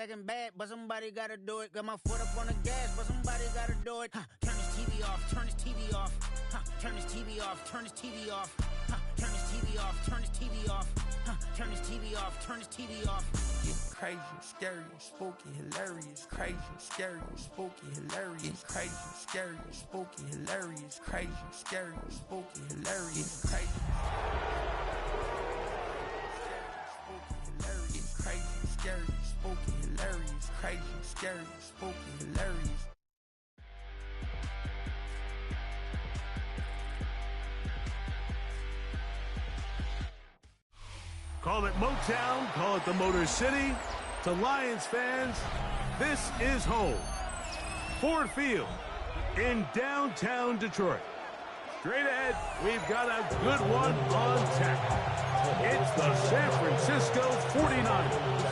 Acting bad, but somebody gotta do it. Got my foot up on the gas, but somebody gotta do it. Turn this TV off, turn this TV off. Turn this TV off, turn this TV off. Turn this TV off, turn this TV off. Turn this TV off, turn this TV off. It's crazy, scary, spooky, hilarious. Crazy, scary, spooky, hilarious. Crazy, scary, spooky, hilarious. Crazy, scary, spooky, hilarious. Crazy. Crazy, scary, spooky, hilarious. Crazy, scary, spooky, hilarious. Call it Motown, call it the Motor City. To Lions fans, this is home. Ford Field in downtown Detroit. Straight ahead, we've got a good one on tap. It's the San Francisco 49ers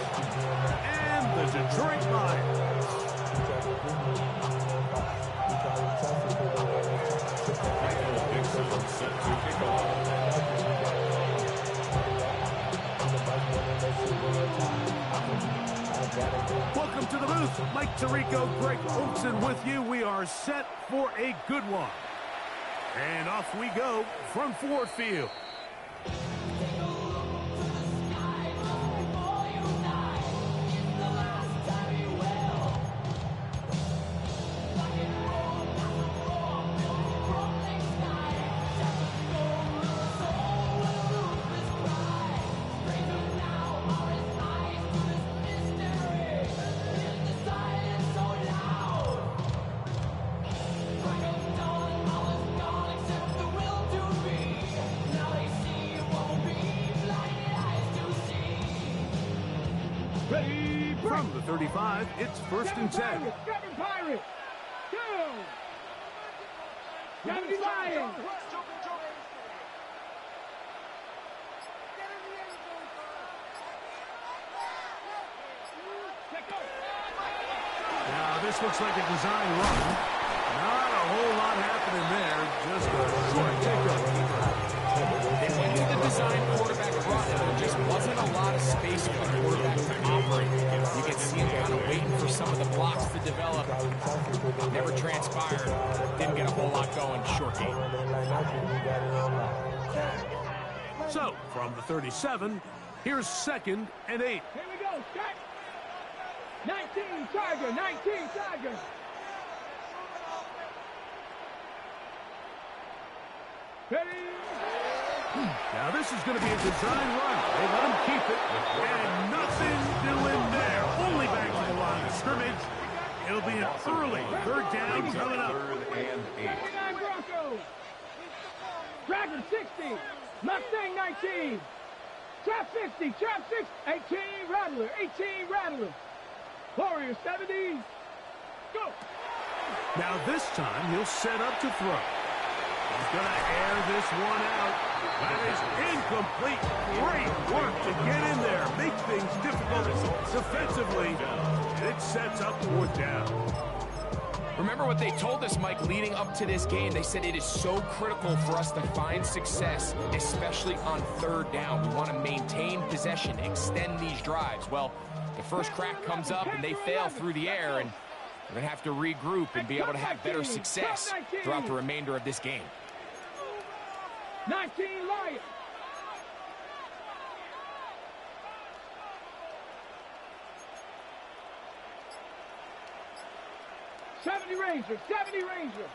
and the Detroit Lions. Welcome to the booth. Mike Tirico, Greg Olson with you. We are set for a good one. And off we go from Ford Field. From the 35, it's 1st and 10. Seven Pirates. Go. 70 Lions. Now, this looks like a design run. Not a whole lot happening there. Just a short takeover. They went to the design quarterback run, and there just wasn't a lot of space for the quarterback to operate. You can see him kind of waiting for some of the blocks to develop. Never transpired. Didn't get a whole lot going. Short game. So, from the 37, here's 2nd and 8. Here we go. Start. 19 Tiger. 19 Tiger. Ready. Now this is going to be a design run. They let him keep it, and nothing doing there. Only back to the line of scrimmage. It'll be an early 3rd down coming up. 3rd and 8. Broncos. Dragon 60. Mustang 19. Trap 50. Trap 6. 18 Rattler. 18 Rattler. Warrior 70. Go. Now this time he'll set up to throw. He's going to air this one out. That is incomplete. Great work to get in there. Make things difficult defensively. And it sets up 4th down. Remember what they told us, Mike, leading up to this game. They said it is so critical for us to find success, especially on 3rd down. We want to maintain possession, extend these drives. Well, the first crack comes up, and they fail through the air, and we're going to have to regroup and be able to have better success throughout the remainder of this game. 19 Lions. Ranger. 70 Ranger.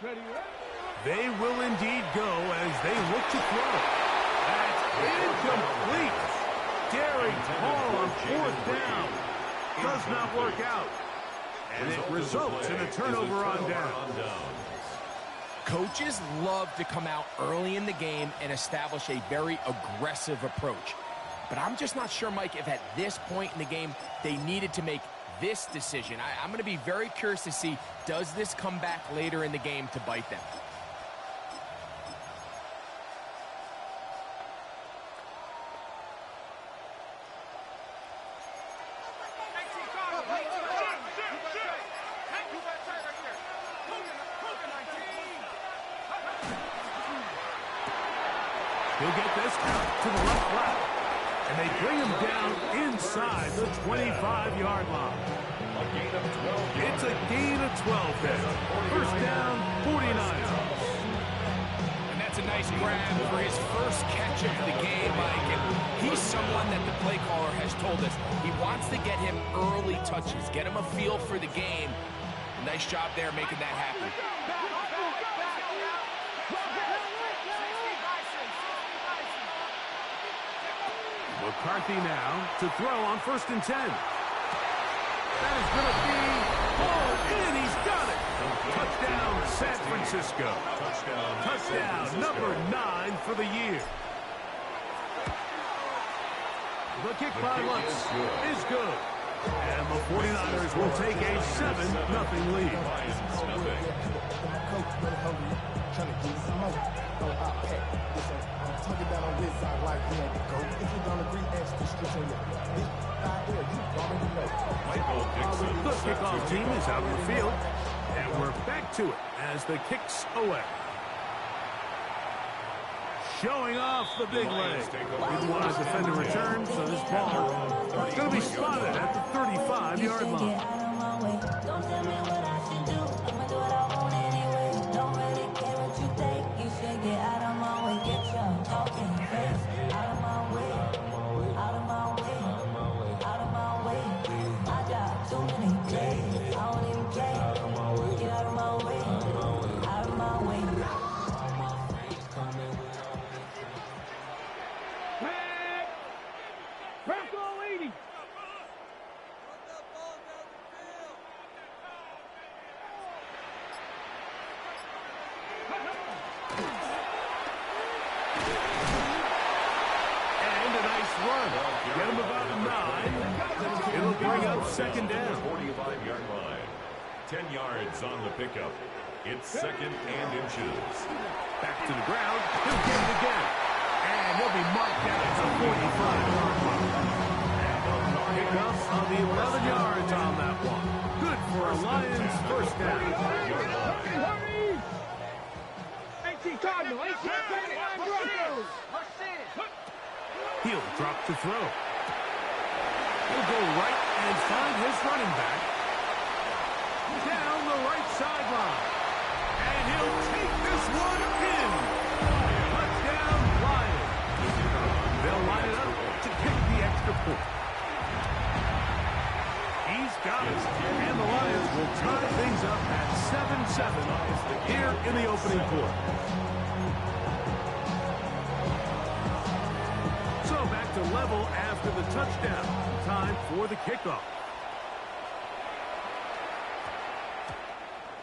Ready, They will indeed go as they look to throw. That's incomplete. Daring ball on 4th down. Does not work out. And it results in a turnover on down. Coaches love to come out early in the game and establish a very aggressive approach. But I'm just not sure, Mike, if at this point in the game they needed to make this decision. I'm going to be very curious to see, does this come back later in the game to bite them? He'll get this out to the left flat. And they bring him down inside the 25-yard line. It's a gain of 12 there. First down, 49ers. And that's a nice grab for his first catch of the game, Mike. And he's someone that the play caller has told us he wants to get him early touches, get him a feel for the game. Nice job there making that happen. McCarthy now to throw on 1st and 10. That is going to be hauled in. He's got it. Touchdown, San Francisco. Touchdown number 9 for the year. The kick by Lutz is good. And the 49ers will take a 7-0 lead. The kickoff team is out in the field, and we're back to it as the kick's away. Showing off the big leg. Didn't want to defend a return, so this ball is going to be spotted at the 35-yard line. Don't tell me what I should do. I'ma do what I want anyway. Don't really care what you think. You should get out of my way. Get your talking face out of my way. Out of my way. Out of my way. I got too many plays. I don't even play. Get out of my way. Out of my way. Bronco 80. And a nice run. Get him about 9. It'll bring up 2nd down. 45-yard line. 10 yards on the pickup. It's 2nd and inches. Back to the ground. He'll get it again. And he'll be marked down at the 45-yard line. Pick up on the 11 yards on that one. Good for a Lions first down. Hurry! 18 Cardinal, 18 Broncos. He'll drop to throw. He'll go right and find his running back. Down the right sideline. And he'll take this one in. Touchdown, Lions. They'll line it up to kick the extra point. He's got it. And the Lions will tie things up at 7-7 here in the opening quarter. So back to level after the touchdown. Time for the kickoff.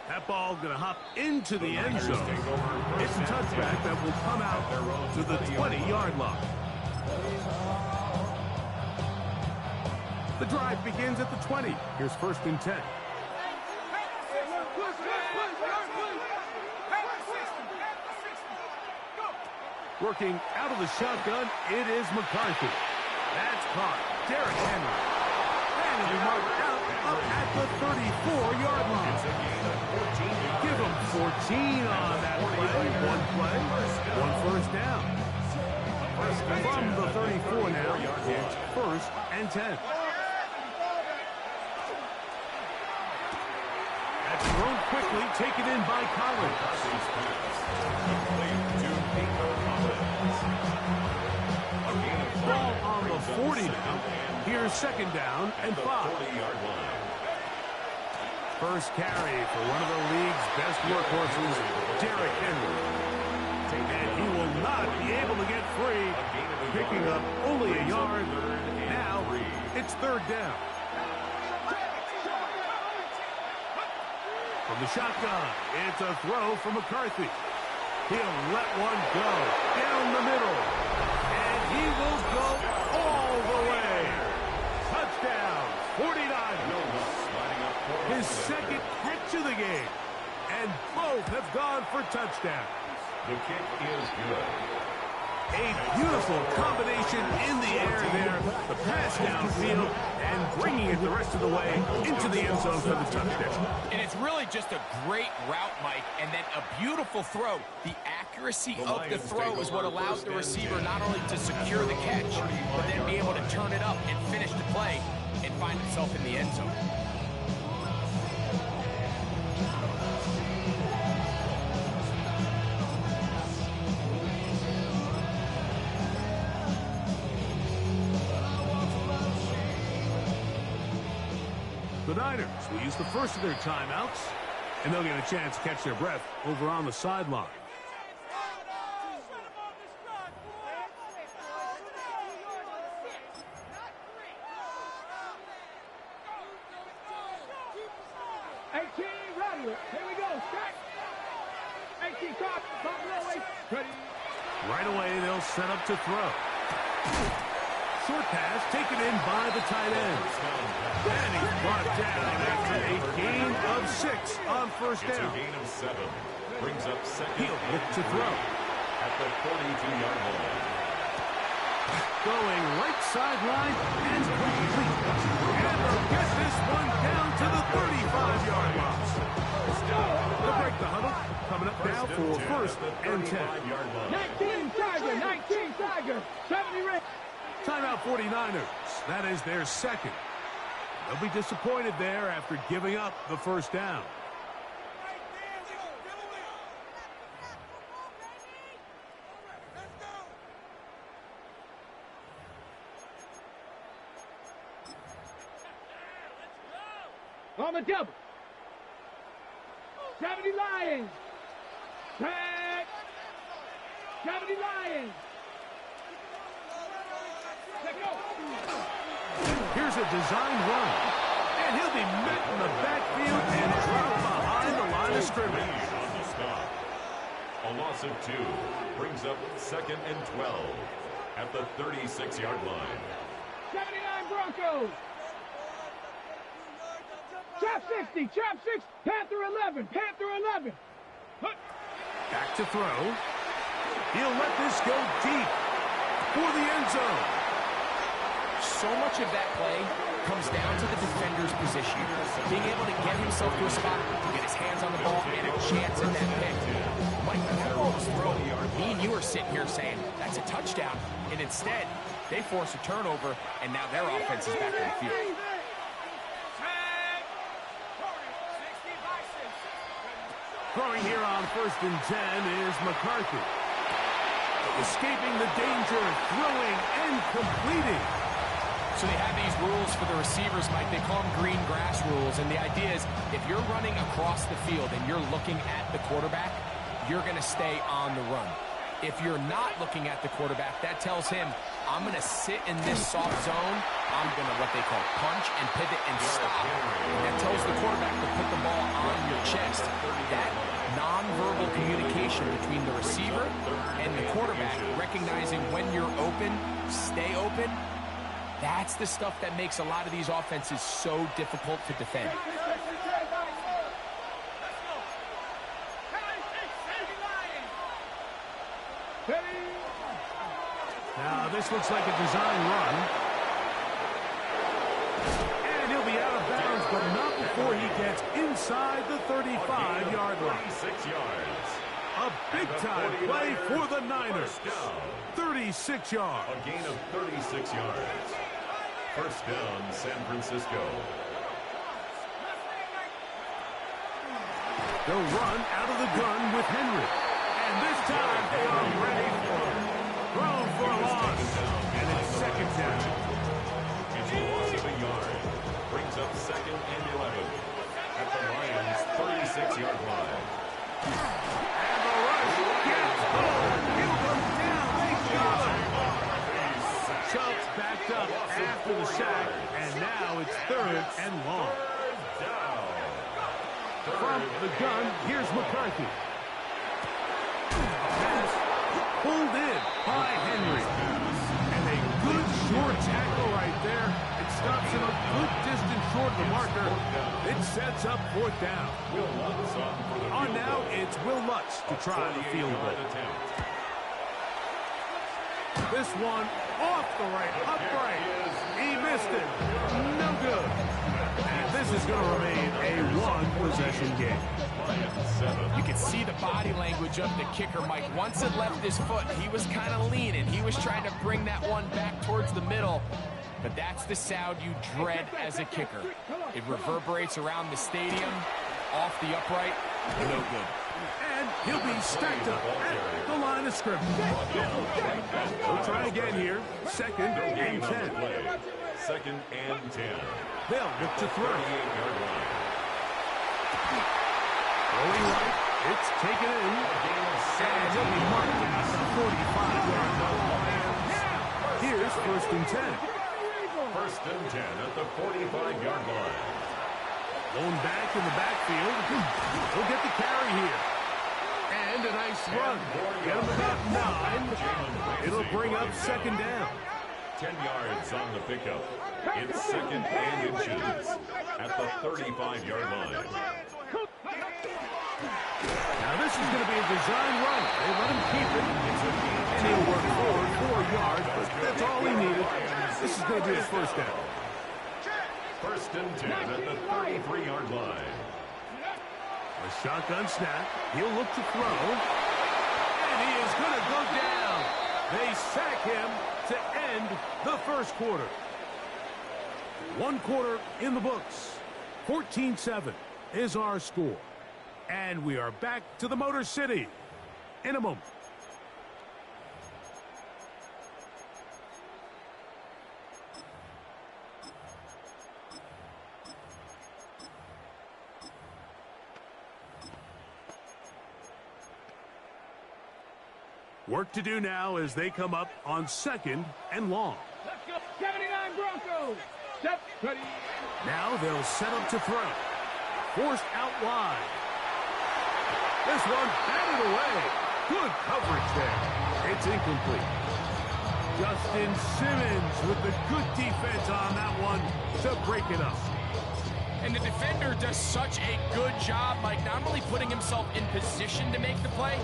That ball going to hop into the end zone. It's a touchback that will come out to the 20-yard line. The drive begins at the 20. Here's 1st and 10. Working out of the shotgun, it is McCarthy. That's caught. Derrick Henry. And he'll be marked out up at the 34-yard line. Give him 14 on that play. One first down. From the 34 now, it's 1st and 10. That's thrown quickly, taken in by Collins. Ball on the 40 now. Here's 2nd down and 5. First carry for one of the league's best workhorses, Derrick Henry. And he will not be able to get free, picking up only a yard. Now it's 3rd down. From the shotgun, it's a throw for McCarthy. He'll let one go down the middle. And he will go all the way. Touchdown, 49ers. His 2nd catch of the game. And both have gone for touchdowns. The kick is good. A beautiful combination in the air there. The pass downfield and bringing it the rest of the way into the end zone for the touchdown. And it's really just a great route, Mike, and then a beautiful throw. The accuracy accuracy of the throw is what allowed the receiver not only to secure the catch, but then be able to turn it up and finish the play and find himself in the end zone. The Niners will use the first of their timeouts, and they'll get a chance to catch their breath over on the sideline. Right away, they'll set up to throw. Short pass taken in by the tight end. And he's brought down after a gain of 6 on first down. It's a gain of 7. Brings up second. He'll look to throw. At the 42-yard line. Going right sideline and complete. And they'll get this one down to the 35-yard line. They'll break the huddle. Coming up now for first and 10. 19 Tiger, 19 Tiger, 70 Red. Timeout 49ers. That is their second. They'll be disappointed there after giving up the first down. On the double. 70 Lions. Tag. 70 Lions. Let's go. Here's a design run. And he'll be met in the backfield and dropped behind the line of scrimmage. On the stop. A loss of 2 brings up second and 12 at the 36-yard line. 79 Broncos. Trap 60, trap 6, Panther 11, Panther 11. Back to throw. He'll let this go deep for the end zone. So much of that play comes down to the defender's position. Being able to get himself to a spot, to get his hands on the ball, and a chance at that pick. Mike, that ball was thrown. Me and you are sitting here saying, that's a touchdown. And instead, they force a turnover, and now their offense is back on the field. Throwing here on first and 10 is McCarthy. Escaping the danger, throwing and completing. So they have these rules for the receivers, Mike. They call them green grass rules. And the idea is if you're running across the field and you're looking at the quarterback, you're going to stay on the run. If you're not looking at the quarterback, that tells him, I'm going to sit in this soft zone. I'm going to what they call punch and pivot and stop. And that tells the quarterback to put the ball on your chest. That nonverbal communication between the receiver and the quarterback, recognizing when you're open, stay open, that's the stuff that makes a lot of these offenses so difficult to defend. Now this looks like a design run. And he'll be out of bounds, but not before he gets inside the 35-yard line. 36 yards. A big-time play for the Niners. 36 yards. A gain of 36 yards. First down, San Francisco. They'll run out of the gun with Henry. And this time they are ready for it. Thrown for a loss. And it's second down. It's a loss of a yard. Brings up second and 11 at the Lions' 36-yard line. And the rush gets home. He'll go down. They got him. Schultz backed up after the sack. And now it's third and long. From the gun, here's McCarthy. Pass pulled in by Henry. And a good short tackle right there. It stops him a good distance short of the marker. It sets up fourth down. On now, it's Will Lutz to try the field goal. This one off the right, upright. He missed it. No good. And this is going to remain a one-possession game. and 7. You could see the body language of the kicker, Mike. Once it left his foot, he was kind of leaning. He was trying to bring that one back towards the middle. But that's the sound you dread as a kicker. It reverberates around the stadium, off the upright, no good. And he'll be stacked up at the line of scrimmage. We'll try again here. Second and 10. Second and 10. They'll look to throw. 38-yard line. Going right, it's taken in. And he'll be marked down at the 45-yard line. Here's first and 10. First and 10 at the 45-yard line. Lone back in the backfield. He'll get the carry here. And a nice run. Get him about 9. It'll bring up second down. 10 yards on the pickup. It's second and inches at the 35-yard line. Now this is going to be a design run. They let him keep it. And he'll work forward 4 yards, but that's all he needed. This is going to be his first down. First and 10 at the 33-yard line. A shotgun snap. He'll look to throw. And he is going to go down. They sack him to end the first quarter. 1 quarter in the books. 14-7 is our score. And we are back to the Motor City in a moment. Work to do now as they come up on second and long. Let's go. 79 Broncos. Set. Ready. Now they'll set up to throw. Forced out wide. This one batted away. Good coverage there. It's incomplete. Justin Simmons with the good defense on that one to break it up. And the defender does such a good job, Mike, not only putting himself in position to make the play,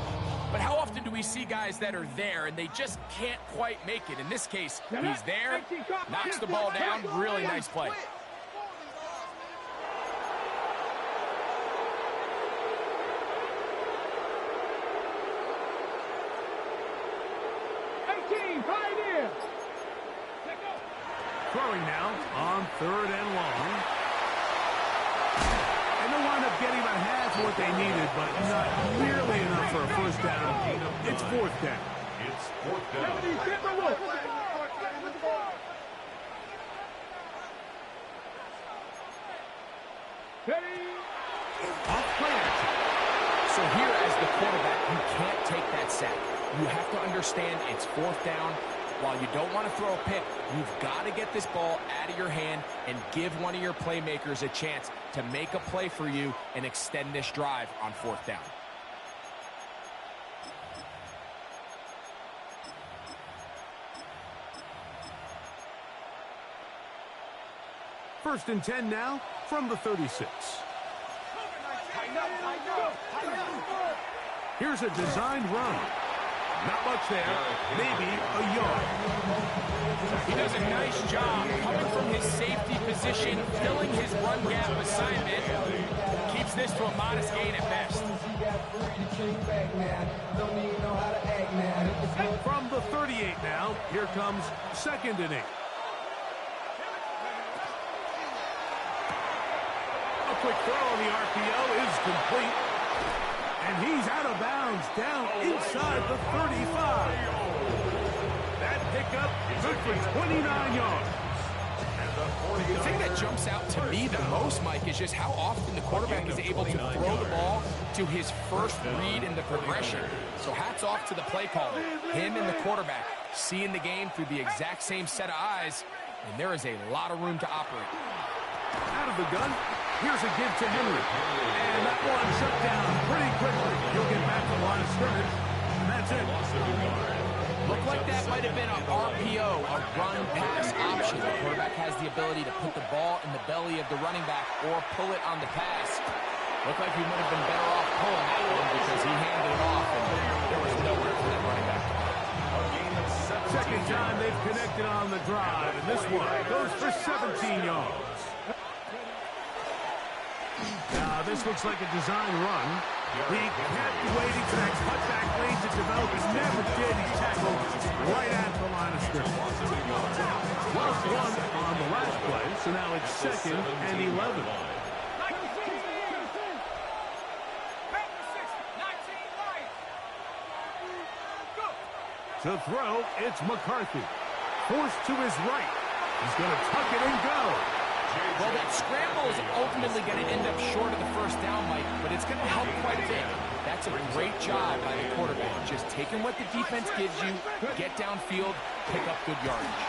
but how often do we see guys that are there and they just can't quite make it? In this case, he's there, knocks the ball down, really nice play. Throwing now on third and long. And they'll wind up getting about half of what they needed, but not nearly enough for a first down. It's fourth down. It's fourth down. Off play action. So here as the quarterback, you can't take that sack. You have to understand it's fourth down. While you don't want to throw a pick, you've got to get this ball out of your hand and give one of your playmakers a chance to make a play for you and extend this drive on fourth down. First and 10 now from the 36. Here's a designed run. Not much there, maybe a yard. He does a nice job coming from his safety position, filling his run gap assignment. Keeps this to a modest gain at best. From the 38 now, here comes second and 8. A quick throw on the RPO is complete. And he's out of bounds, down inside the 35. That pickup good for 29 yards. The thing that jumps out to me the most, Mike, is just how often the quarterback is able to throw the ball to his first read in the progression. So hats off to the play caller. Him and the quarterback seeing the game through the exact same set of eyes, and there is a lot of room to operate. Out of the gun. Here's a give to Henry. And that one shut down pretty quickly. He'll get back to the line of scrimmage. And that's it. Looked like that might have been an RPO, a run-pass option. The quarterback has the ability to put the ball in the belly of the running back or pull it on the pass. Looked like he might have been better off pulling that one because he handed it off and there was nowhere for that running back. Second time they've connected on the drive, and this one goes for 17 yards. Now, this looks like a design run. He kept waiting for that cutback lane to develop. It never did. He tackled right at the line of scrimmage. Well done on the last play, so now it's 2nd and 11. To throw, it's McCarthy. Forced to his right. He's going to tuck it and go. Well, that scramble is ultimately going to end up short of the first down, Mike, but it's going to help quite a bit. That's a great job by the quarterback. Just taking what the defense gives you, get downfield, pick up good yardage.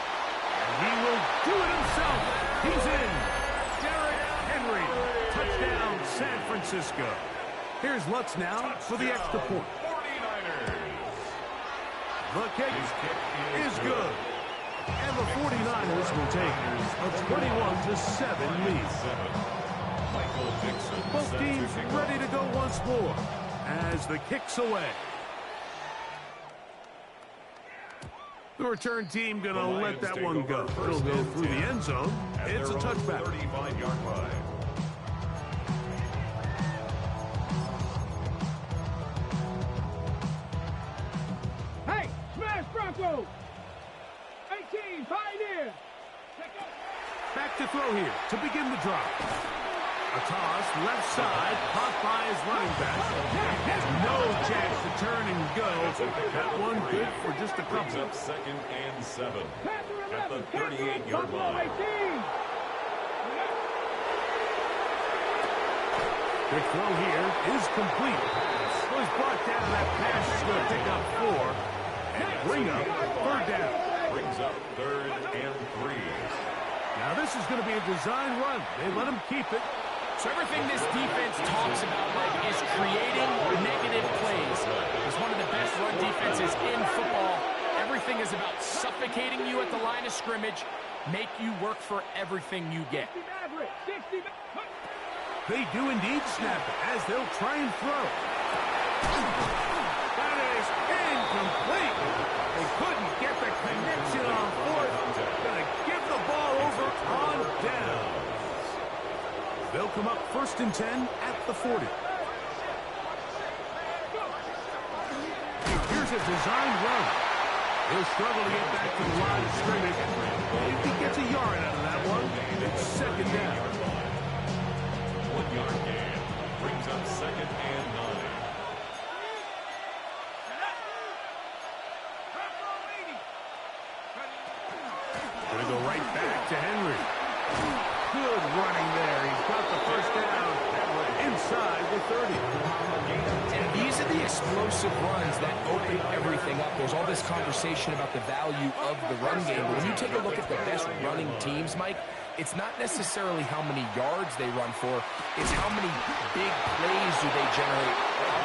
And he will do it himself. He's in. Derrick Henry. Touchdown, San Francisco. Here's Lutz now for the extra point. The kick is good. And the 49ers will take a 21-7 lead. Both teams ready to go once more as the kick's away. The return team going to let that one go. It'll go through the end zone. It's a touchback. 35-yard line. Hey, smash Bronco! 18, Pioneer! Back to throw here to begin the drive. A toss, left side, caught by his running back. No chance to turn and go. That one good for just a Brings couple. up 2nd and 7 at the 38-yard line. The throw here is complete. So he's brought down. That pass is going to pick up 4 and bring up 3rd down. Brings up 3rd and 3. Now this is going to be a design run. They let him keep it. So everything this defense talks about, Mike, is creating negative plays. It's one of the best run defenses in football. Everything is about suffocating you at the line of scrimmage, make you work for everything you get. They do indeed snap it as they'll try and throw. That is incomplete. They couldn't get the connection on 4th. Gonna give the ball over on down. They'll come up 1st and 10 at the 40. Here's a design run. He'll struggle to get back to the line of scrimmage. If he gets a yard out of that one, it's 2nd down. 1-yard gain. Brings up 2nd and 9. Going to go right back to Henry. Good running there. He's got the 1st down inside the 30. And these are the explosive runs that open everything up. There's all this conversation about the value of the run game. But when you take a look at the best running teams, Mike, it's not necessarily how many yards they run for. It's how many big plays do they generate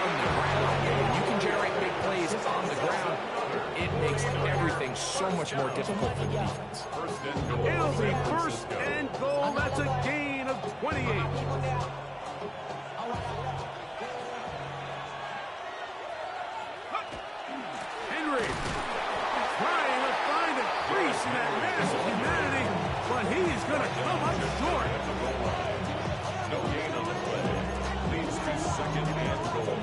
on the ground. And when you can generate big plays on the ground, it makes everything so much more difficult for the defense. It'll be 1st and goal. That's a gain of 28. Henry trying to find a crease in that massive humanity, but he's going to come up short. No gain on the play. Leads to 2nd and goal.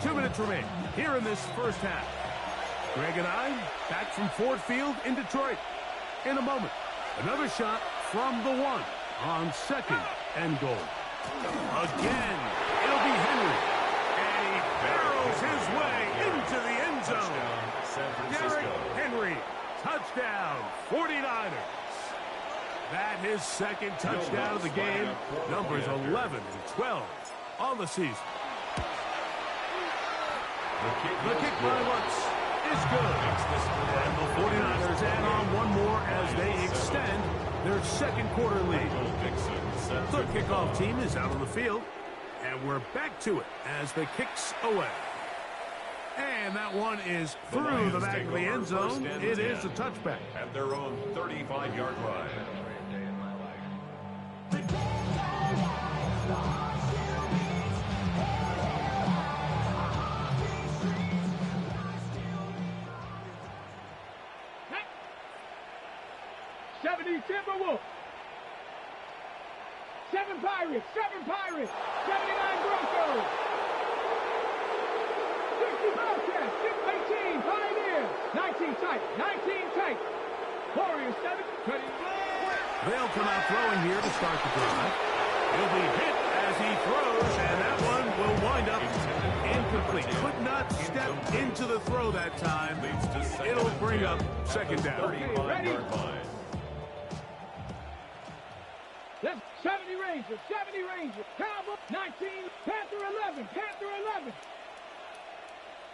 2 minutes remain here in this 1st half. Greg and I back from Ford Field in Detroit. In a moment, another shot from the 1 on 2nd and goal. Again, it'll be Henry. And he barrels his way into the end zone. Derrick Henry, touchdown, 49ers. That his 2nd touchdown of the game. Numbers 11 and 12 on the season. The kick by Lutz is good. And the 49ers add on one more as they extend their 2nd quarter lead. The kickoff team is out on the field, and we're back to it as the kick's away. And that one is through the back of the end zone. It is a touchback. At their own 35-yard line. 70 Timberwolves. 7 Pirates. 7 Pirates. 79 Broncos. 60 Bobcats. 18 Pioneers. 19 Titans. 19 Titans. Warriors 7. They'll come out throwing here to start the drive. He'll be hit as he throws, and that one will wind up incomplete. Could not step into the throw that time. It'll bring up second down. 35-yard line. 70 Rangers. 70 Rangers. Cowboys 19. Panther 11. Panther 11.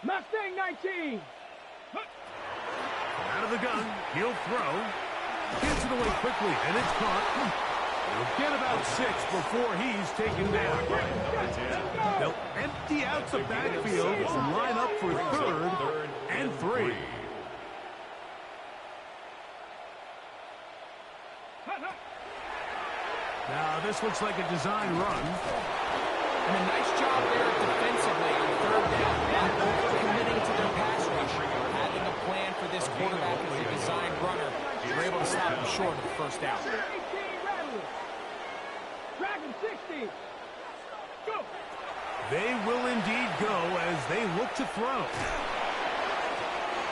Mustang 19. Out of the gun, he'll throw. Gets it away quickly, and it's caught. He'll get about 6 before he's taken down. They'll empty out the backfield and line up for third and 3. Now, this looks like a design run. And a nice job there defensively on third down, not overcommitting to their pass rush. Having a plan for this quarterback as a designed runner, they're able to stop him short of the first down. 18 Dragon 60. Go. They will indeed go as they look to throw.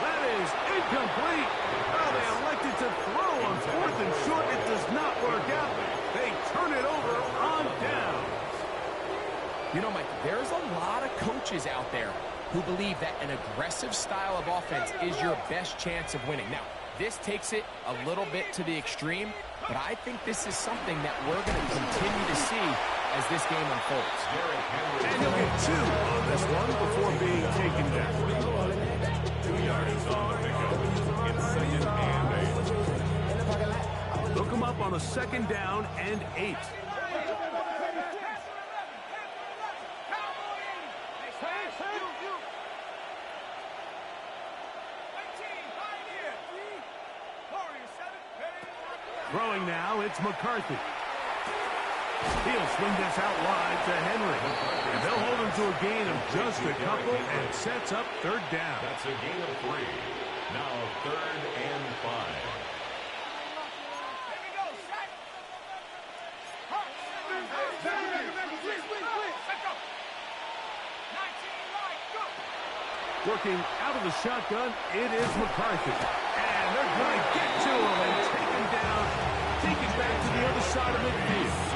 That is incomplete. Oh, they elected to throw on 4th and short. It does not work out. They turn it over on down. You know, Mike, there's a lot of coaches out there who believe that an aggressive style of offense is your best chance of winning. Now, this takes it a little bit to the extreme, but I think this is something that we're going to continue to see as this game unfolds. And he'll get 2 on this one before being taken down. 2 yards on the pickup. It's second and 8. Look him up on a second down and 8. Throwing now, it's McCarthy. He'll swing this out wide to Henry. And they'll hold him to a gain of just a couple and sets up third down. That's a gain of 3. Now third and 5. Working out of the shotgun, it is McCarthy. And they're going to get to him and take him down, take it back to the other side of midfield.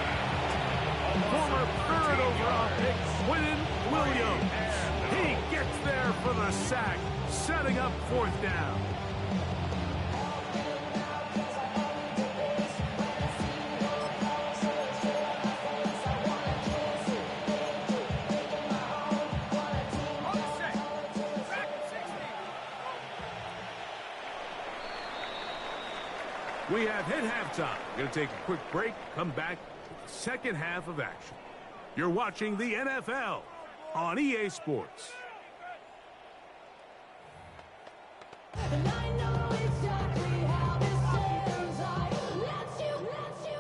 Former third overall pick, Quinton Williams. He gets there for the sack, setting up 4th down. We have hit halftime. Going to take a quick break, come back with the second half of action. You're watching the NFL on EA Sports. And I know exactly how this ends. I let you open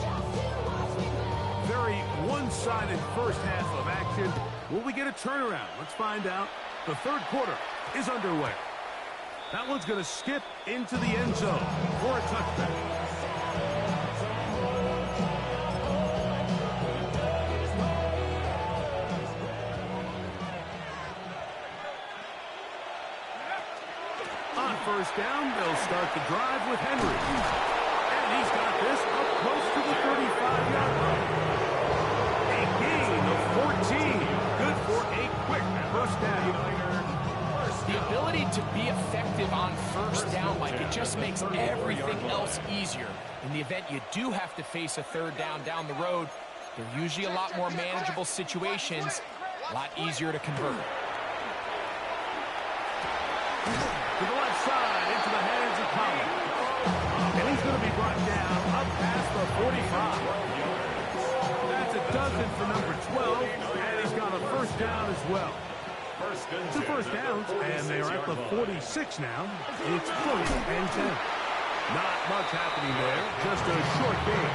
just to watch me play. Very one-sided first half of action. Will we get a turnaround? Let's find out. The third quarter is underway. That one's going to skip into the end zone for a touchback. On first down, they'll start the drive with Henry. And he's got this up close to the 35-yard line. A gain of 14. Good for a quick first down. The ability to be effective on first down, Mike, it just makes everything else easier. In the event you do have to face a third down the road, they're usually a lot more manageable situations, a lot easier to convert. To the left side, into the hands of Collins. And he's going to be brought down up past the 45. That's a dozen for number 12, and he's got a first down as well. 2 first downs, and they're at the 46 now. It's 4th and 10. Not much happening there, just a short gain.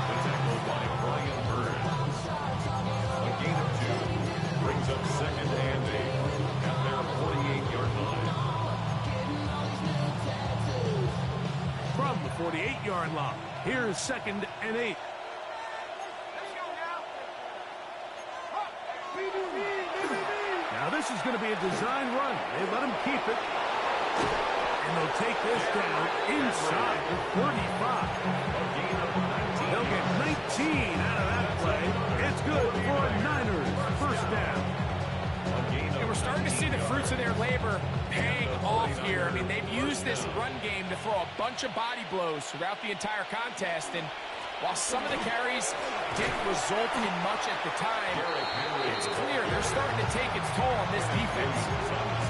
The tackle by Brian Burns. A gain of 2 brings up second and 8 at their 48-yard line. 48-yard line. Here's 2nd and 8. Now this is going to be a design run. They let him keep it. And they'll take this down inside the 45. They'll get 19 out of that play. It's good for a Niners first down. And we're starting to see the fruits of their labor paying off here. I mean, they've used this run game to throw a bunch of body blows throughout the entire contest. And while some of the carries didn't result in much at the time, it's clear they're starting to take its toll on this defense.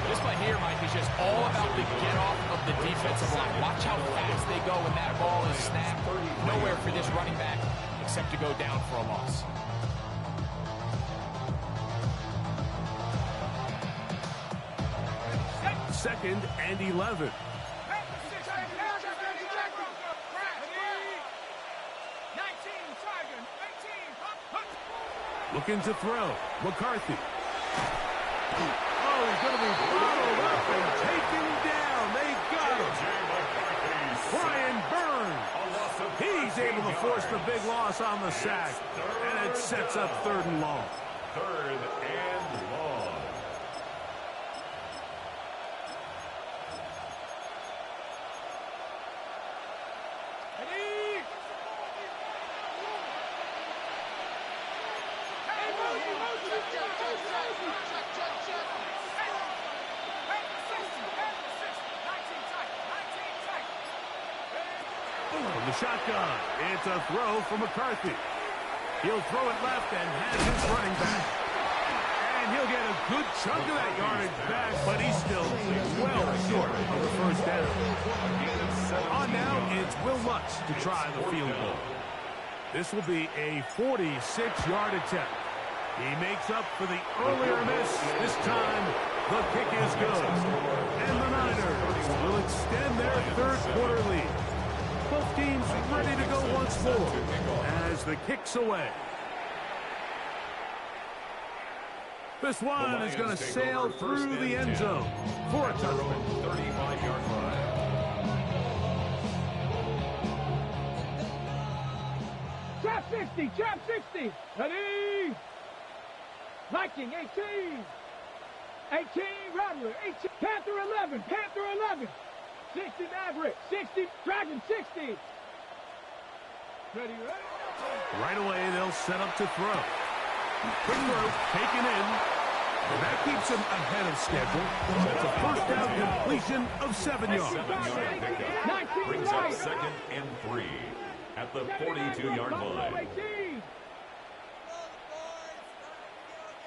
This play here, Mike, is just all about the get-off of the defensive line. Watch how fast they go when that ball is snapped. Nowhere for this running back except to go down for a loss. Second and 11. Looking to throw. McCarthy. Oh, he's going to be bottled up and taken down. They got him. Brian Burns. He's able to force the big loss on the sack. And it sets up 3rd and long. 3rd and long. From the shotgun, it's a throw for McCarthy. He'll throw it left and has his running back. And he'll get a good chunk of that yardage back, but he's still well short of the first down. On now, it's Will Lutz to try the field goal. This will be a 46-yard attempt. He makes up for the earlier miss. This time, the kick is good. And the Niners will extend their 3rd quarter lead. Both teams ready to go once more as the kick's away. This one is going to sail through the end zone for a touchdown. 35-yard line. Trap 60, trap 60. Ready? Viking 18. 18, Rattler 18. Panther 11, Panther 11. 60 Maverick, 60, Dragon 60. Ready? Right away, they'll set up to throw. Quick throw, taken in. And that keeps him ahead of schedule. It's a first down completion of 7 yards. 7-yard pickup brings up 2nd and 3 at the 42-yard line.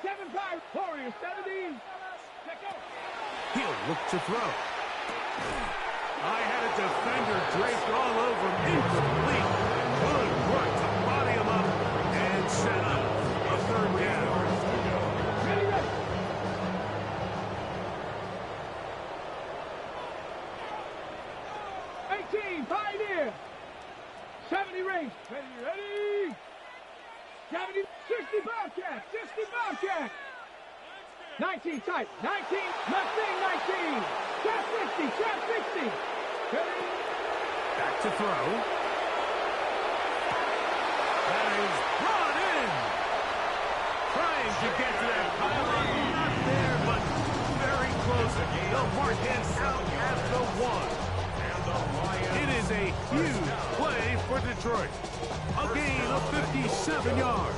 7-5, Warriors 70. He'll look to throw. I had a defender draped all over him. Incomplete. Good work to body him up and set up a 3rd down. Ready, ready. Pioneer. 70 range. Ready. 70, 60 Bobcat. 60 Bobcat. 19 tight. 19. Mustang 19. Trap 60. Trap 60. Ready. Back to throw. That is brought in. Trying to get to that pylon. Not there, but very close. They'll mark him out at the 1. It is a huge play for Detroit. A gain of 57 yards.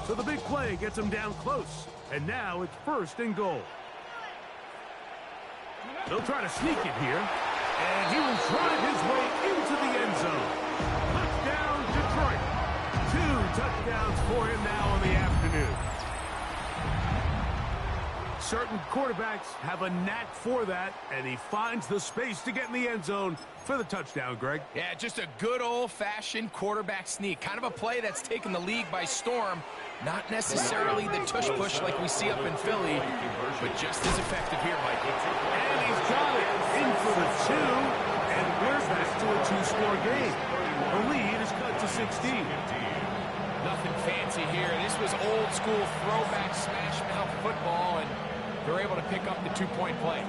So the big play gets him down close. And now it's 1st and goal. They'll try to sneak it here. And he will drive his way into the end zone. Touchdown, Detroit. 2 touchdowns for him now in the afternoon. Certain quarterbacks have a knack for that, and he finds the space to get in the end zone for the touchdown, Greg. Yeah, just a good old-fashioned quarterback sneak. Kind of a play that's taken the league by storm. Not necessarily the tush-push like we see up in Philly, but just as effective here, Mike. And he's got it in for the 2, and we're back to a 2-score game. The lead is cut to 16. Nothing fancy here. This was old school throwback smash mouth football, and they're able to pick up the 2-point play.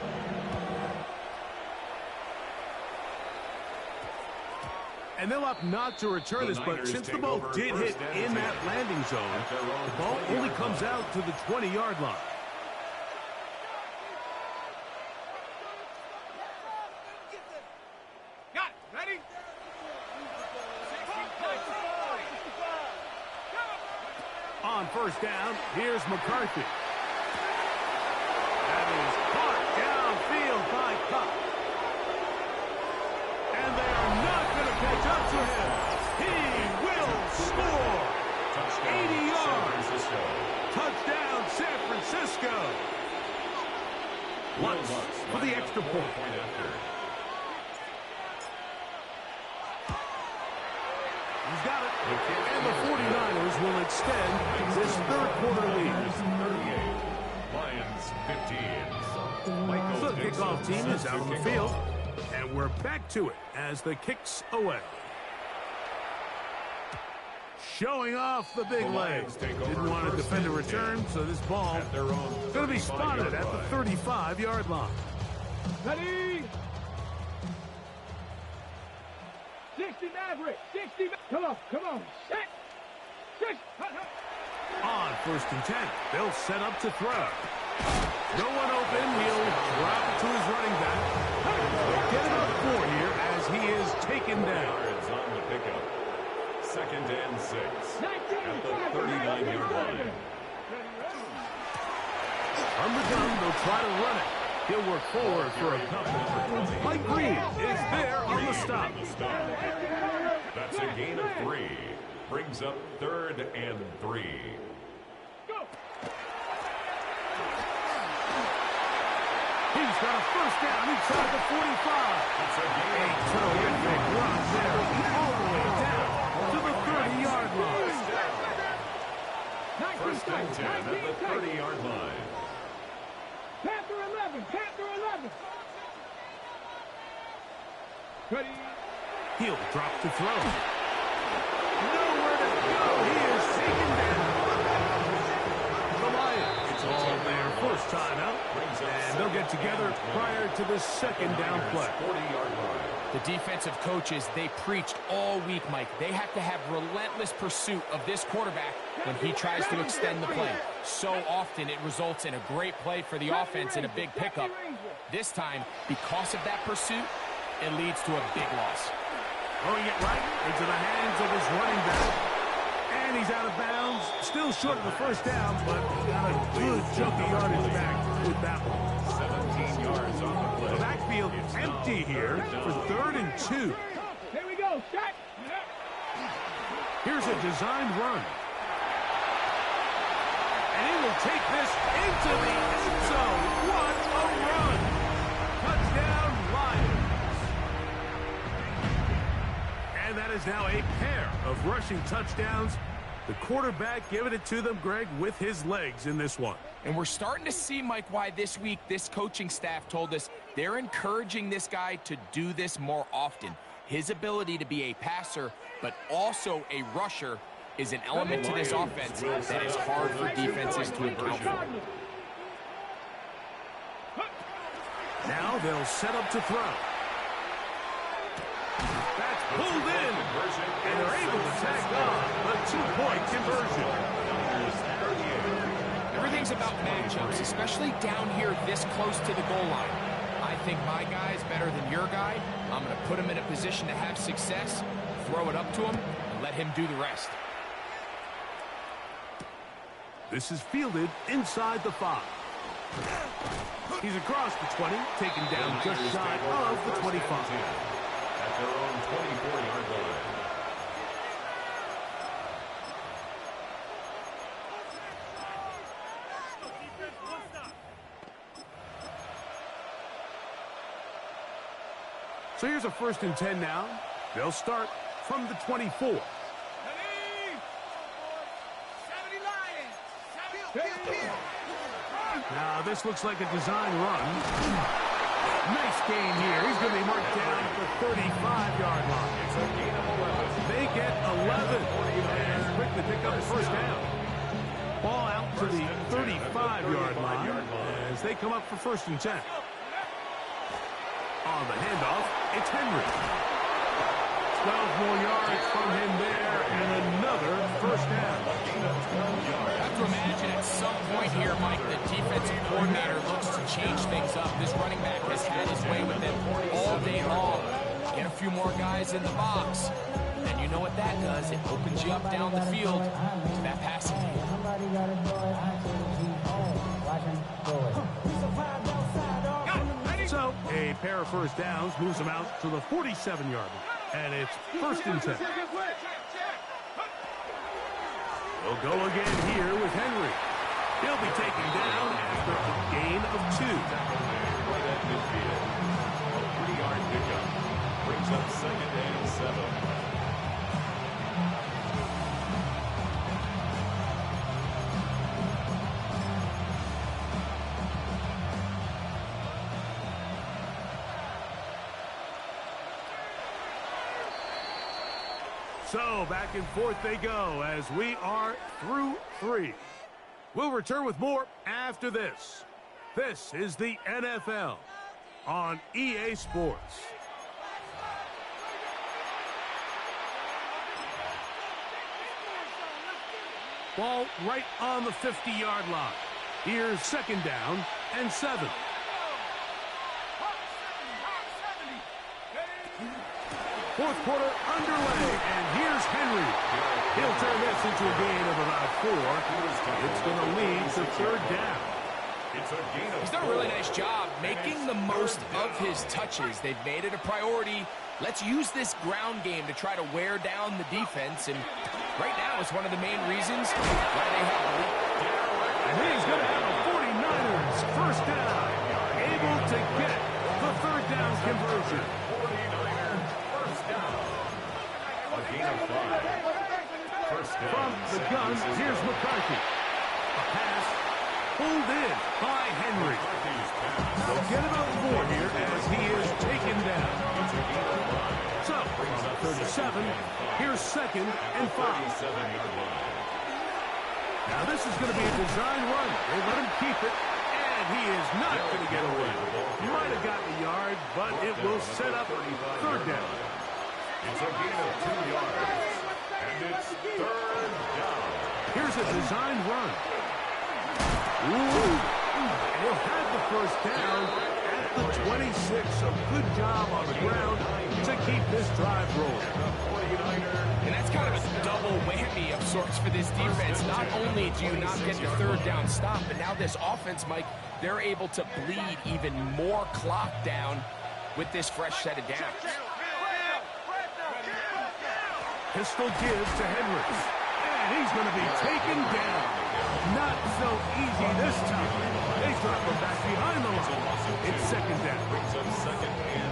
And they'll opt not to return this, but since the ball did hit in that landing zone, the ball only comes out to the 20-yard line. Got it. Ready? On first down, here's McCarthy. That is caught downfield by Cox. And they are not going to catch up to him. He will score. 80 yards. Touchdown, San Francisco. Lutz for the extra point. He's got it. And the 49ers will extend this third-quarter lead. 38, Lions 15. So the kickoff team is out on the field, and we're back to it as the kick's away. Showing off the big legs. Didn't want to defend a return, so this ball going to be spotted at the 35-yard line. Ready? 60 Maverick. 60. Come on. Set. 6. On first and 10, they'll set up to throw. No one open. He'll drop it to his running back. They'll get it up 4 here as he is taken down. Yards on the pickup. 2nd and 6 at the 39-yard line. From the gun, they'll try to run it. He'll work forward for a couple. Mike Green is there on the stop. That's a gain of 3. Brings up 3rd and 3. He's got a first down inside the 45. It's a gain. A terrific run there, all the way down to the 30-yard line. 1st and 10 at the 30-yard line. Panther 11. Ready? He'll drop to throw. Nowhere to go. He is taken down. The Lions, it's all their first time out, and they'll get together prior to the 2nd down play. 40-yard line. The defensive coaches, they preached all week, Mike. They have to have relentless pursuit of this quarterback when he tries to extend the play. So often it results in a great play for the offense and a big pickup. This time, because of that pursuit, it leads to a big loss. Throwing it right into the hands of his running back. And he's out of bounds. Still short of the first down, but got a good chunky yardage back with that one. 17 yards on the play. The backfield empty here for 3rd and 2. Here we go. Shot. Here's a designed run. And he will take this into the end zone. What a run. Touchdown, Lions. And that is now a pair of rushing touchdowns. The quarterback giving it to them, Greg, with his legs in this one. And we're starting to see, Mike, why this week this coaching staff told us they're encouraging this guy to do this more often. His ability to be a passer, but also a rusher, is an element to this offense that is hard for defenses to account for. Now they'll set up to throw. That's pulled in, and they're able to tag on the 2-point conversion. Everything's about matchups, especially down here this close to the goal line. I think my guy is better than your guy. I'm going to put him in a position to have success, throw it up to him, and let him do the rest. This is fielded inside the 5. He's across the 20, taken down just shy of the 25. At their own 24-yard line. So here's a 1st and 10 now. They'll start from the 24. Now this looks like a design run. Nice gain here. He's going to be marked down at the 35-yard line. It's a gain of 11. They get 11 and quickly pick up first down. Ball out to the 35-yard line as they come up for 1st and 10. On the handoff, it's Henry. 12 more yards from him there, and another 1st down. I have to imagine at some point here, Mike, the defensive coordinator looks to change things up. This running back has had his way with them all day long. Get a few more guys in the box. And you know what that does? It opens you up down the field to that passing game. So, a pair of 1st downs moves them out to the 47-yard line. And it's 1st and 10. We'll go again here with Henry. He'll be taken down after a gain of 2. Right at midfield. A 3-yard pickup. Brings up 2nd and 7. So, back and forth they go as we are through 3. We'll return with more after this. This is the NFL on EA Sports. Ball right on the 50-yard line. Here's 2nd down and 7. Fourth quarter underway, and here's Henry. He'll turn this into a gain of about 4. It's going to lead to 3rd down. He's done a really nice job making the most of his touches. They've made it a priority. Let's use this ground game to try to wear down the defense, and right now it's one of the main reasons why they have the lead. And he's going to have a 49ers 1st down, able to get the 3rd down conversion. From the gun, here's McCarthy. A pass pulled in by Henry. They'll get it on 4 here as he is taken down. So, from 37, here's 2nd and 5. Now this is going to be a design run. They let him keep it, and he is not going to get away. He might have gotten a yard, but it will set up 3rd down. It's a gain of 2 yards. And it's 3rd down. Here's a design run. Ooh. He'll have the 1st down at the 26. So good job on the ground to keep this drive rolling. And that's kind of a double whammy of sorts for this defense. Not only do you not get the 3rd down stop, but now this offense, Mike, they're able to bleed even more clock down with this fresh set of downs. Pistol gives to Henry. And he's going to be taken down. Not so easy this time. They drop him back behind the line. It's 2nd down.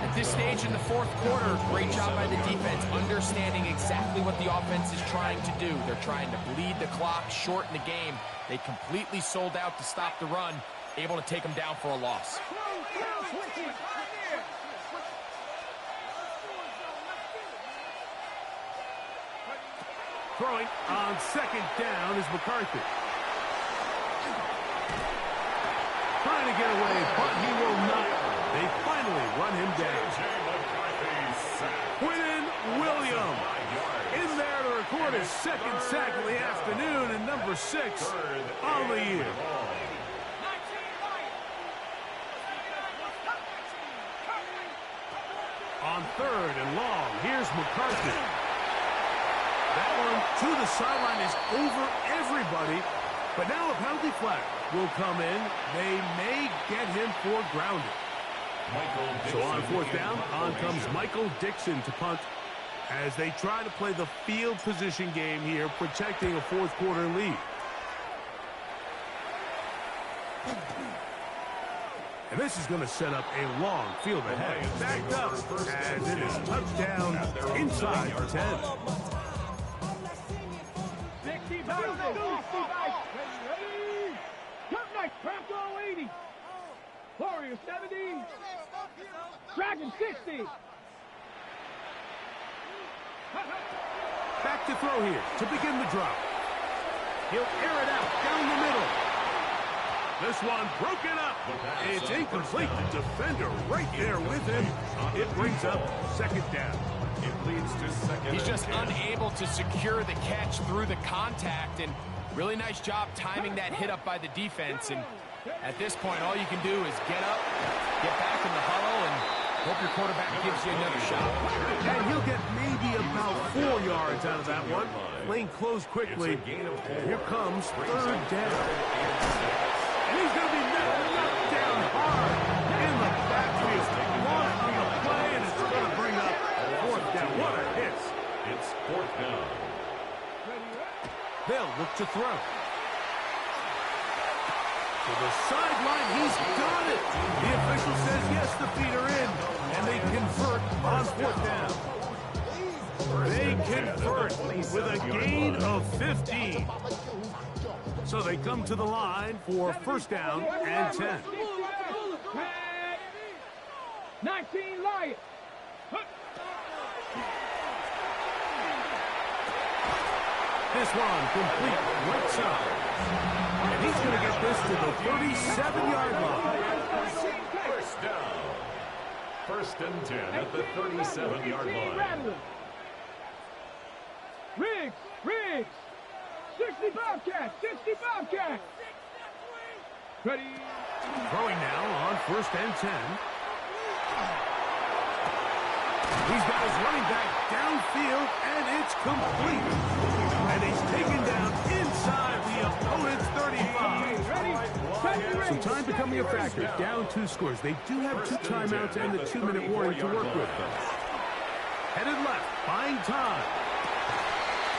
At this stage in the 4th quarter, great job by the defense, understanding exactly what the offense is trying to do. They're trying to bleed the clock, shorten the game. They completely sold out to stop the run, able to take them down for a loss. Throwing on 2nd down is McCarthy. Trying to get away, but he will not. They finally run him down. Quinton Williams in there to record his 2nd sack of the afternoon and number 6 on the year. On 3rd and long, here's McCarthy. That one to the sideline is over everybody, but now a penalty flag will come in. They may get him for grounding. So on 4th down, on comes Michael Dixon to punt as they try to play the field position game here, protecting a 4th quarter lead. And this is going to set up a long field ahead. Backed up as it is touchdown inside the 10. Pranko 80. Warrior 70. Dragon 60. Back to throw here to begin the drop. He'll air it out down the middle. This one broken up. It's incomplete. The defender right there with him. It brings up second down. It leads to second. He's just unable to secure the catch through the contact, and really nice job timing that hit up by the defense. And at this point, all you can do is get up, get back in the huddle, and hope your quarterback gives you another shot. And he'll get maybe about 4 yards out of that one. Lane closed quickly. Here comes third down. And he's going to be knocked down hard in the backfield. Launched on the play, and it's going to bring up fourth down. What a hit. It's fourth down. They'll look to throw. To the sideline, he's got it. The official says yes, the feet are in, and they convert on fourth down. They convert with a gain of 15. So they come to the line for first down and 10. 19 Lions. This one complete right side. And he's going to get this to the 37-yard line. First down. First and 10 at the 37-yard line. Riggs. 65 catch. Ready. Throwing now on first and 10. He's got his running back downfield, and it's complete. And he's taken down inside the opponent's 35. So time becoming a factor. Down 2 scores. They do have 2 timeouts and the 2-minute warning to work with. Headed left, buying time.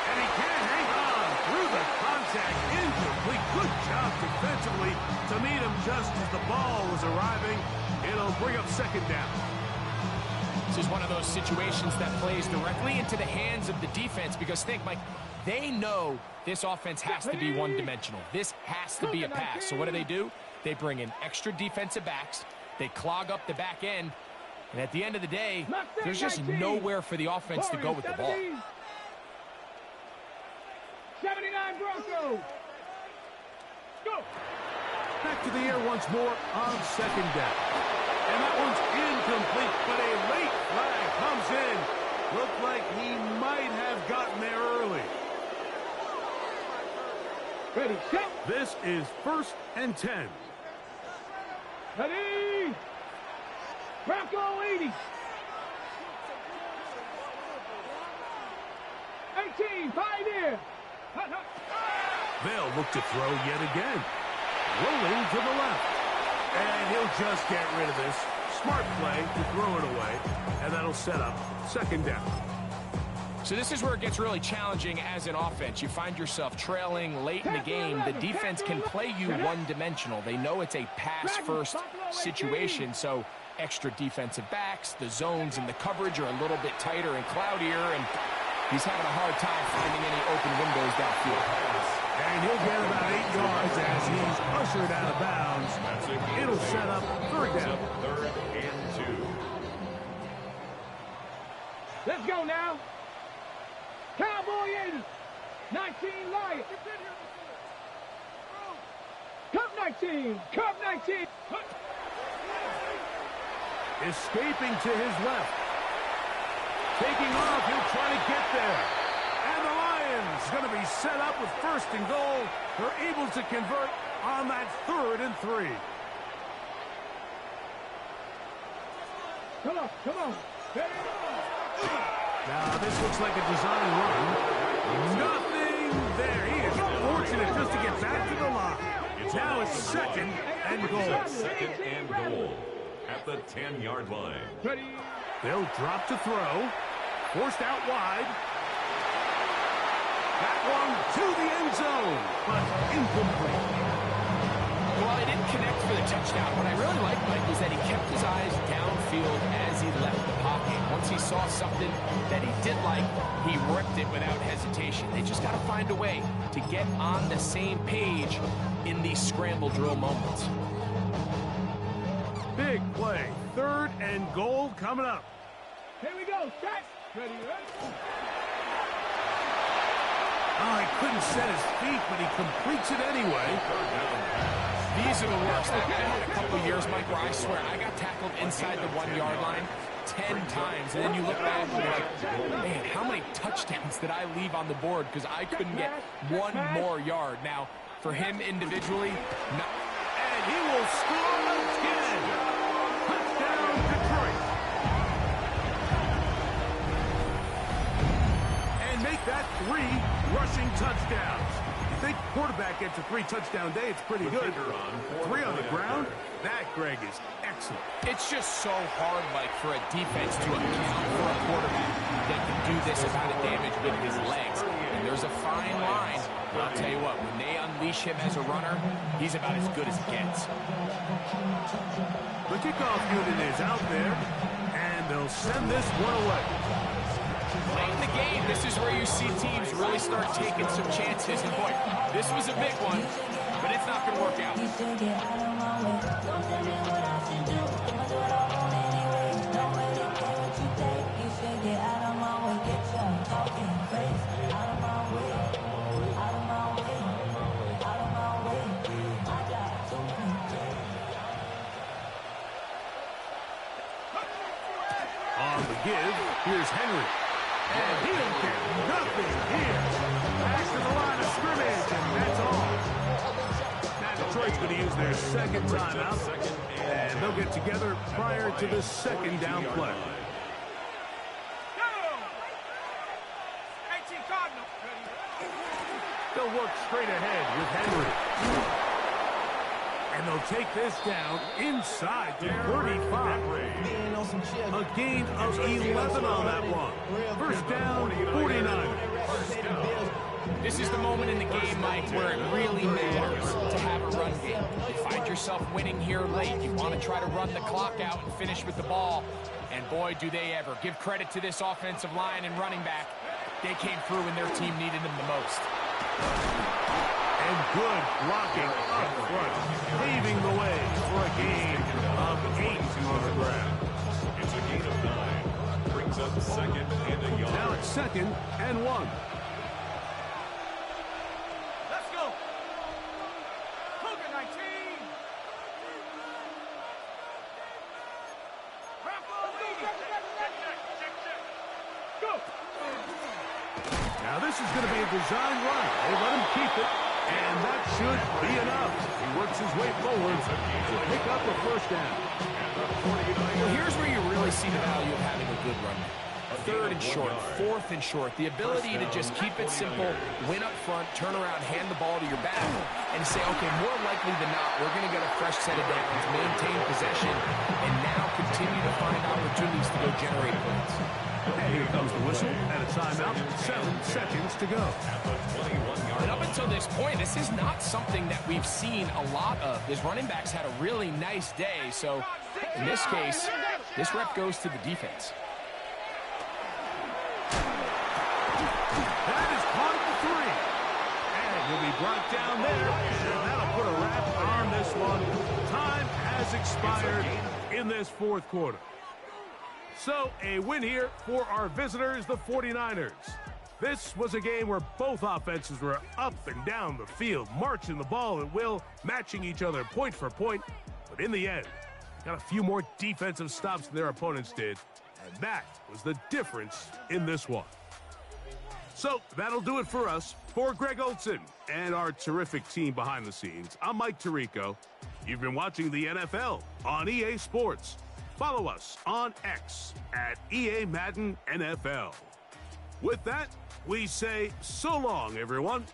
And he can't hang on through the contact. Incomplete. Good job defensively to meet him just as the ball was arriving. It'll bring up second down. This is one of those situations that plays directly into the hands of the defense because think, Mike, they know this offense has to be one-dimensional. This has to be a pass. So what do? They bring in extra defensive backs. They clog up the back end. And at the end of the day, there's just nowhere for the offense to go with the ball. 79 Broncos. Go. Back to the air once more on second down. And that one's incomplete, but a late flag comes in. Looked like he might have gotten there early. Ready, set. This is first and 10. Ready. Bronco 80. 18, 5 here. They'll look to throw yet again. Rolling to the left. And he'll just get rid of this. Smart play to throw it away. And that'll set up second down. So this is where it gets really challenging as an offense. You find yourself trailing late in the game. The defense can play you one-dimensional. They know it's a pass-first situation, so extra defensive backs, the zones and the coverage are a little bit tighter and cloudier, and he's having a hard time finding any open windows downfield. And he'll get about 8 yards as he's ushered out of bounds. It'll set up third down. Third and 2. Let's go now. Cowboy 80. 19 Lions. Cup 19. Cup 19. Escaping to his left. Taking off, he'll try to get there. And the Lions going to be set up with first and goal. They're able to convert on that 3rd and 3. Come on. Now, this looks like a design run. Nothing there. He is fortunate just to get back to the line. Now it's second and goal. Second and goal at the 10-yard line. Ready. They'll drop to throw. Forced out wide. That one to the end zone, but incomplete. Well, they didn't connect for the touchdown. What I really liked, Mike, was that he kept his eyes downfield as he left the pocket. Once he saw something that he did like, he ripped it without hesitation. They just got to find a way to get on the same page in these scramble drill moments. Big play. 3rd and goal coming up. Here we go. Set. Ready. Oh, he couldn't set his feet, but he completes it anyway. These are the worst. I had a couple years, Mike, where I swear I got tackled inside the 1-yard line 10 times, and then you look back and you're like, man, how many touchdowns did I leave on the board because I couldn't get one more yard? Now, for him individually, no. And he will score again. Touchdown, Detroit. And make that 3 rushing touchdowns. You think quarterback gets a 3-touchdown day, it's pretty good. 3 on the ground, that, Greg, is excellent. It's just so hard, Mike, for a defense to account for a quarterback that can do this amount of damage with his legs. And there's a fine line. But I'll tell you what, when they unleash him as a runner, he's about as good as it gets. The kickoff unit is out there, and they'll send this one away. Late in the game, this is where you see teams really start taking some chances. And boy, this was a big one, but it's not going to work out. On the give, here's Henry. And he'll get nothing here. Back to the line of scrimmage, and that's all. Now Detroit's going to use their second timeout, and they'll get together prior to the second down play. They'll work straight ahead with Henry. And they'll take this down inside the 35. A gain of 11 on that one. First down, 49. This is the moment in the game, Mike, where it really matters to have a run game. You find yourself winning here late. You want to try to run the clock out and finish with the ball. And boy, do they ever. Give credit to this offensive line and running back. They came through when their team needed them the most. And good blocking up front, paving the way for a gain of 8 on the ground. It's a gain of 9. Brings up second and a yard. Now it's second and 1. Let's go. Cougar 19. Go. Now this is going to be a design run. They let him keep it, and that should be enough. He works his way forward to pick up a first down. Well, here's where you really see the value of having a good run. Third and short, fourth and short. The ability to just keep it simple, win up front, turn around, hand the ball to your back, and say, okay, more likely than not, we're going to get a fresh set of downs, maintain possession, and now continue to find opportunities to go generate points. And here comes the whistle and a timeout. 7 seconds to go. And up until this point, this is not something that we've seen a lot of. His running backs had a really nice day, so in this case, this rep goes to the defense. That is caught at the 3. And he'll be brought down there, and that'll put a wrap on this one. Time has expired in this fourth quarter. So, a win here for our visitors, the 49ers. This was a game where both offenses were up and down the field, marching the ball at will, matching each other point for point. But in the end, got a few more defensive stops than their opponents did, and that was the difference in this one. So, that'll do it for us. For Greg Olson and our terrific team behind the scenes, I'm Mike Tirico. You've been watching the NFL on EA Sports. Follow us on X at EA Madden NFL. With that, we say so long, everyone.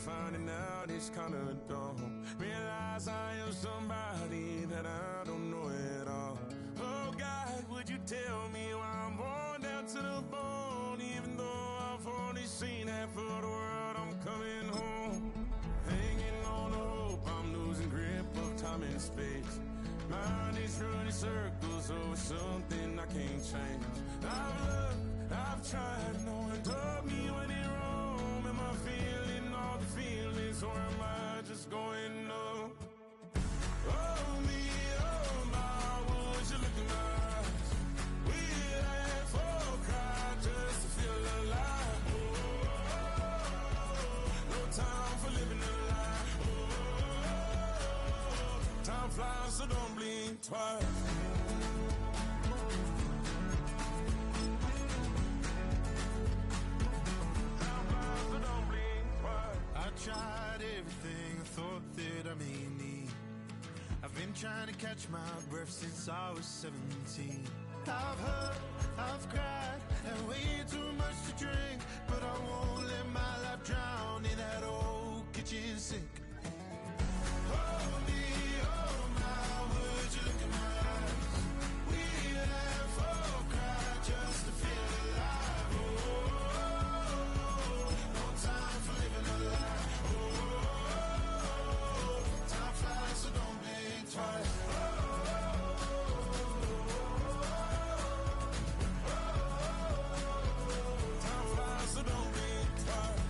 finding out it's kinda dumb. Realize I am somebody that I don't know at all. Oh God, would you tell me why I'm born down to the bone? Even though I've only seen half of the world, I'm coming home. Hanging on the hope, I'm losing grip of time and space. Mind is running circles over something I can't change. I've loved, I've tried, no one told me when it wrong. Am I feeling all the feelings, or am I just going numb? Oh me, oh my, would you look in my eyes? We laugh or cry just to feel alive. No time for living a lie. Time flies, so don't blink twice. I tried everything I thought that I may need. I've been trying to catch my breath since I was 17. I've hurt, I've cried, and way too much to drink, but I won't let my life drown in that old kitchen sink. Oh me, oh my, would you look in my eyes? We laugh or cry just to feel alive. Oh, no time for living a lie. Oh, time flies, so don't blink twice. Time flies, so don't blink twice.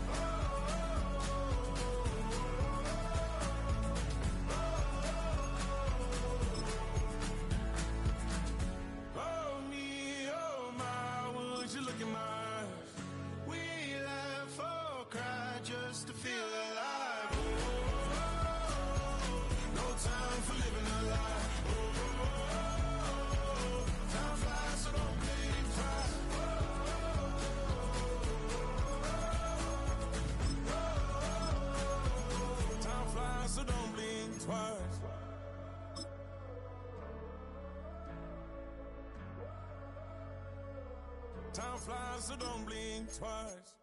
Oh me, oh my, would you look in my eyes? We laugh or cry just to feel alive. No time for living a lie. Time flies, so don't blink twice. Time flies, so don't blink twice. Time flies, so don't blink twice.